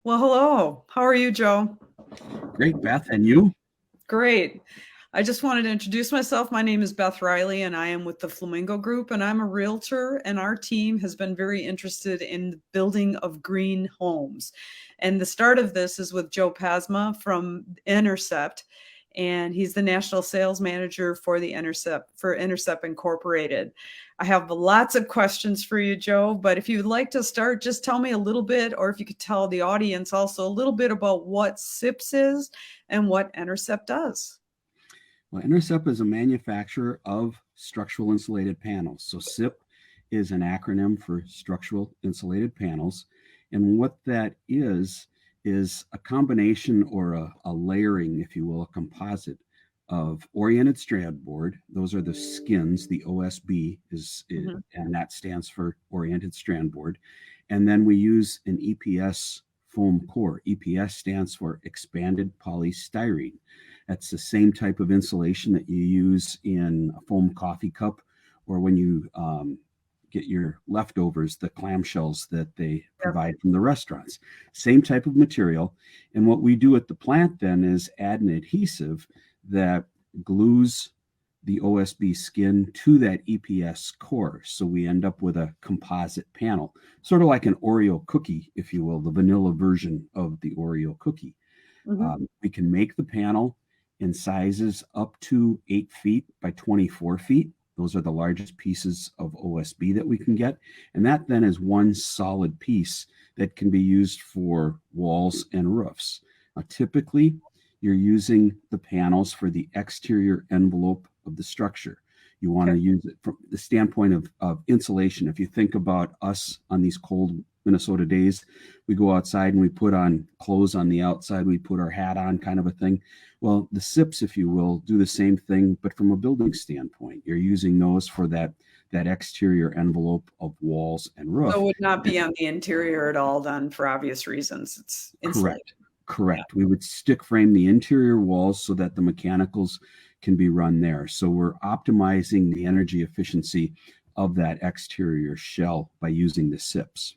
Well, hello. How are you, Joe? Great, Beth. And you? Great. I just wanted to introduce myself. My name is Beth Reilly, and I am with the Flamingo Group, and I'm a realtor. And our team has been very interested in the building of green homes. And the start of this is with Joe Pasma from Enercept, and he's the national sales manager for the Enercept Incorporated. I have lots of questions for you, Joe, but if you'd like to start, just tell me a little bit, or if you could tell the audience also a little bit about what SIPS is and what Enercept does. Well, Enercept is a manufacturer of structural insulated panels. So SIP is an acronym for structural insulated panels. And what that is a combination or a layering, if you will, a composite of oriented strand board. Those are the skins. The OSB Mhm. and that stands for oriented strand board. And then we use an EPS foam core. EPS stands for expanded polystyrene. That's the same type of insulation that you use in a foam coffee cup or when you get your leftovers, the clamshells that they Yep. provide from the restaurants. Same type of material. And what we do at the plant then is add an adhesive that glues the OSB skin to that EPS core. So we end up with a composite panel, sort of like an Oreo cookie, if you will, the vanilla version of the Oreo cookie. Mhm. We can make the panel in sizes up to 8 feet by 24 feet. Those are the largest pieces of OSB that we can get. And that then is one solid piece that can be used for walls and roofs. Now, typically, you're using the panels for the exterior envelope of the structure. You want Okay. to use it from the standpoint of insulation. If you think about us on these cold Minnesota days, we go outside and we put on clothes on the outside, we put our hat on, kind of a thing. Well, the SIPs, if you will, do the same thing, but from a building standpoint. You're using those for that exterior envelope of walls and So it roof. would not be on the interior at all then for obvious reasons. It's insulated. Correct. Yeah. Correct. We would stick frame the interior walls so that the mechanicals can be run there. So we're optimizing the energy efficiency of that exterior shell by using the SIPs.